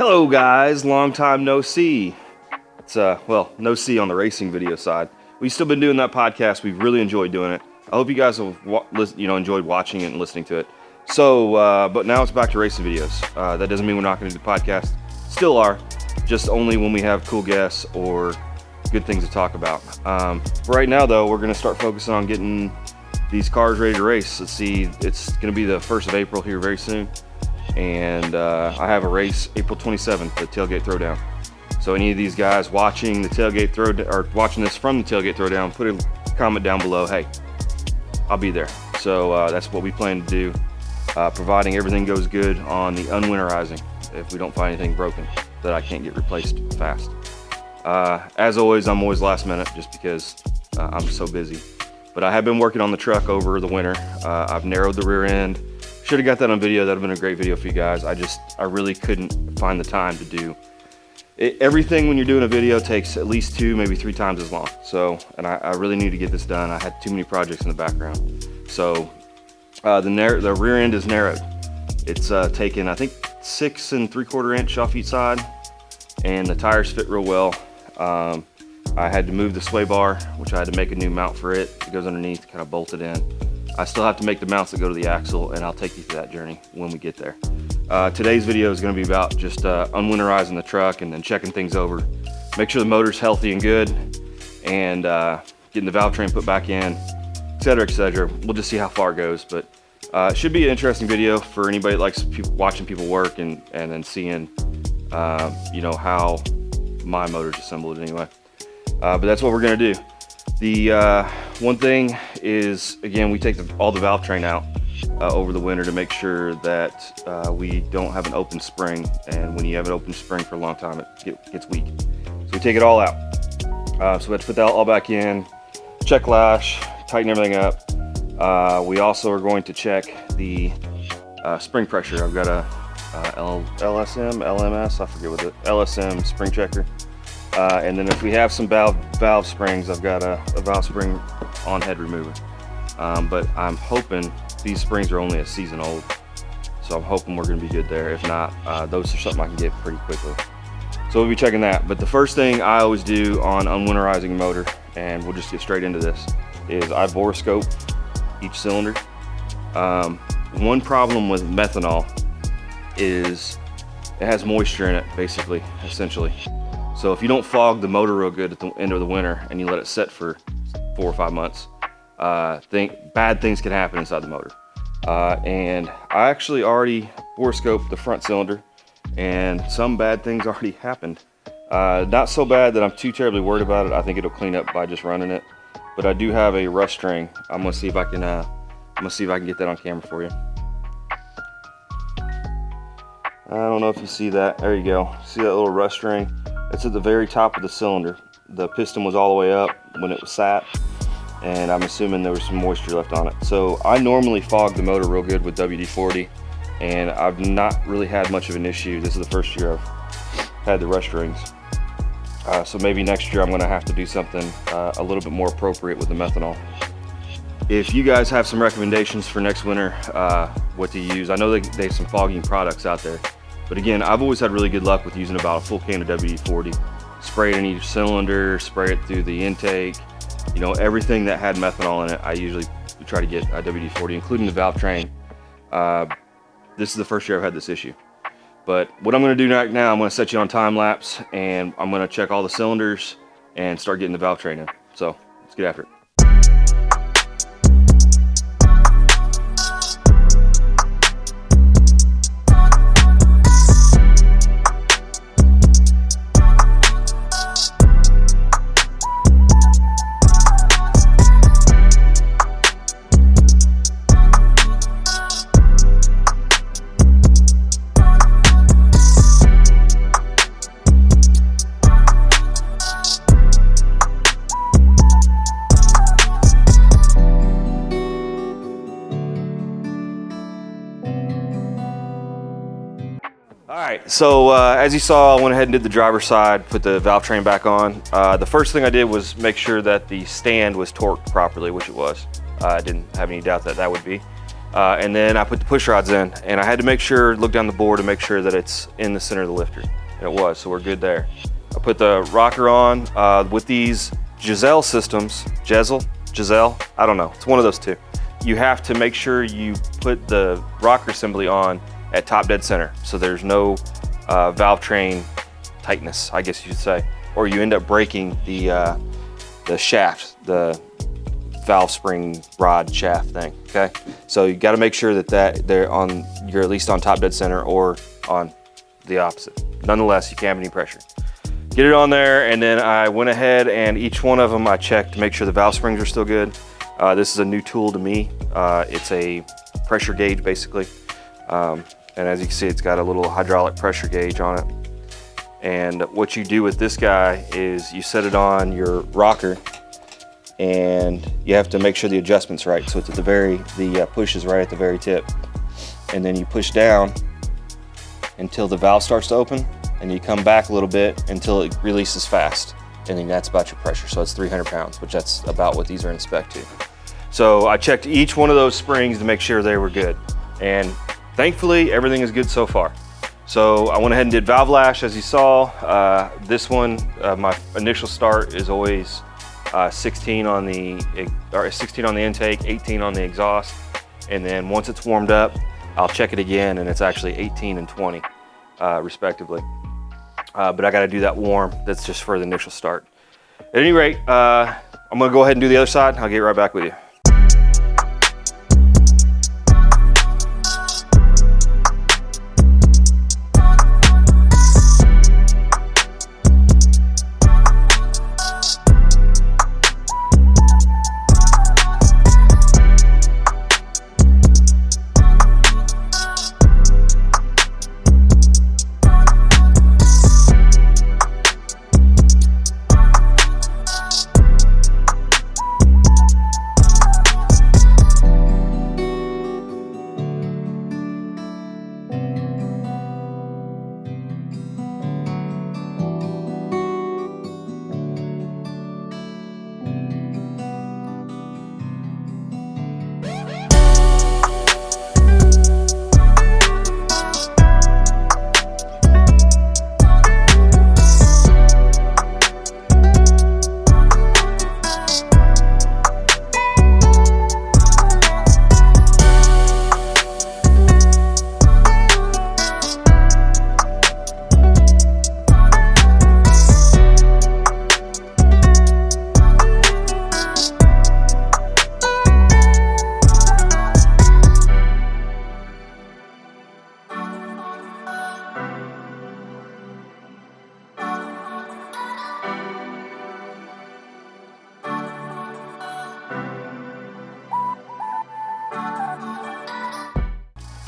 Hello guys, long time no see. It's well, no see on the racing video side. We've still been doing that podcast. We've really enjoyed doing it. I hope you guys have enjoyed watching it and listening to it. So, but now it's back to racing videos. That doesn't mean we're not going to do the podcast. Still are, just only when we have cool guests or good things to talk about. Right now though, we're going to start focusing on getting these cars ready to race. Let's see, it's going to be the 1st of April here very soon. And I have a race April 27th, the Tailgate Throwdown. So any of these guys watching the Tailgate Throwdown, or watching this from the Tailgate Throwdown, put a comment down below. Hey, I'll be there. So that's what we plan to do, providing everything goes good on the unwinterizing. If we don't find anything broken that I can't get replaced fast. As always, I'm always last minute just because I'm so busy. But I have been working on the truck over the winter. I've narrowed the rear end. Should have got that on video. That would have been a great video for you guys. I really couldn't find the time to do it. Everything when you're doing a video takes at least 2, maybe 3 times as long. So, and I really need to get this done. I had too many projects in the background. So the rear end is narrowed. It's taken, I think, 6 3/4 inch off each side, and the tires fit real well. I had to move the sway bar, which I had to make a new mount for it. It goes underneath, kind of bolted in. I still have to make the mounts that go to the axle, and I'll take you through that journey when we get there. Today's video is going to be about just unwinterizing the truck and then checking things over. Make sure the motor's healthy and good, and getting the valve train put back in, etc., etc. We'll just see how far it goes, but it should be an interesting video for anybody that likes watching people work and then seeing, how my motor's assembled anyway. But that's what we're going to do. The one thing is, again, we take all the valve train out over the winter to make sure that we don't have an open spring, and when you have an open spring for a long time it gets weak. So we take it all out. So we have to put that all back in, check lash, tighten everything up. We also are going to check the spring pressure. I've got a LMS, I forget what LSM spring checker. And then if we have some valve springs, I've got a valve spring on head remover. But I'm hoping these springs are only a season old, so I'm hoping we're going to be good there. If not, those are something I can get pretty quickly. So we'll be checking that. But the first thing I always do on unwinterizing a motor, and we'll just get straight into this, is I borescope each cylinder. One problem with methanol is it has moisture in it, essentially. So if you don't fog the motor real good at the end of the winter and you let it set for 4 or 5 months, bad things can happen inside the motor. And I actually already borescoped the front cylinder, and some bad things already happened. Not so bad that I'm too terribly worried about it. I think it'll clean up by just running it. But I do have a rust string. I'm gonna see if I can get that on camera for you. I don't know if you see that. There you go. See that little rust string? It's at the very top of the cylinder. The piston was all the way up when it was sat, and I'm assuming there was some moisture left on it. So I normally fog the motor real good with WD-40, and I've not really had much of an issue. This is the first year I've had the rust rings. So maybe next year I'm gonna have to do something a little bit more appropriate with the methanol. If you guys have some recommendations for next winter, what to use, I know they have some fogging products out there. But again, I've always had really good luck with using about a full can of WD-40. Spray it in each cylinder, spray it through the intake. Everything that had methanol in it, I usually try to get WD-40, including the valve train. This is the first year I've had this issue. But what I'm gonna do right now, I'm gonna set you on time lapse, and I'm gonna check all the cylinders and start getting the valve train in. So let's get after it. Alright, so as you saw, I went ahead and did the driver's side, put the valve train back on. The first thing I did was make sure that the stand was torqued properly, which it was. I didn't have any doubt that that would be. And then I put the push rods in, and I had to make sure, look down the bore to make sure that it's in the center of the lifter. And it was, so we're good there. I put the rocker on with these Giselle systems, Giselle, I don't know, it's one of those two. You have to make sure you put the rocker assembly on at top dead center, so there's no valve train tightness, I guess you should say, or you end up breaking the shaft, the valve spring rod shaft thing. Okay, so you got to make sure that you're at least on top dead center or on the opposite. Nonetheless, you can't have any pressure. Get it on there, and then I went ahead and each one of them I checked to make sure the valve springs are still good. This is a new tool to me. It's a pressure gauge basically, and as you can see, it's got a little hydraulic pressure gauge on it. And what you do with this guy is you set it on your rocker, and you have to make sure the adjustment's right. So it's at the push is right at the very tip, and then you push down until the valve starts to open, and you come back a little bit until it releases fast, and then that's about your pressure. So it's 300 pounds, which that's about what these are in spec to. So I checked each one of those springs to make sure they were good, and thankfully everything is good so far. So I went ahead and did valve lash, as you saw. This one, my initial start is always 16 on the intake, 18 on the exhaust, and then once it's warmed up, I'll check it again, and it's actually 18 and 20, respectively. But I got to do that warm. That's just for the initial start. At any rate, I'm going to go ahead and do the other side. I'll get right back with you.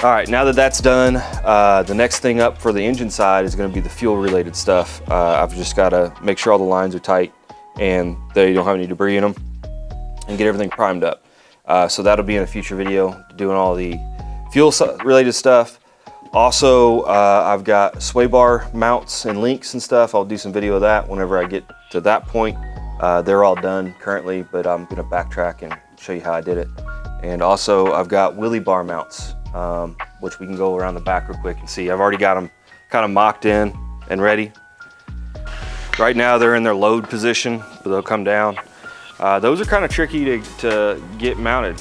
All right, now that that's done, the next thing up for the engine side is going to be the fuel related stuff. I've just got to make sure all the lines are tight and they don't have any debris in them, and get everything primed up. So that'll be in a future video, doing all the fuel related stuff. Also, I've got sway bar mounts and links and stuff. I'll do some video of that whenever I get to that point. They're all done currently, but I'm going to backtrack and show you how I did it. And also, I've got wheelie bar mounts, which we can go around the back real quick and see. I've already got them kind of mocked in and ready. Right now they're in their load position, but they'll come down. Those are kind of tricky to get mounted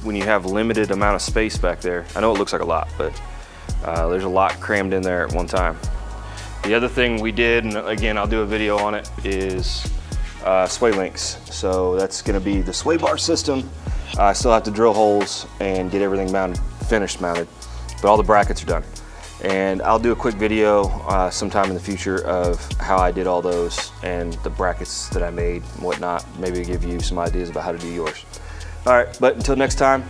when you have limited amount of space back there. I know it looks like a lot, but there's a lot crammed in there at one time. The other thing we did, and again I'll do a video on it, is sway links. So that's going to be the sway bar system. I still have to drill holes and get everything finished mounted, but all the brackets are done. And I'll do a quick video sometime in the future of how I did all those and the brackets that I made and whatnot. Maybe give you some ideas about how to do yours. All right, but until next time,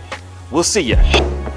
we'll see ya.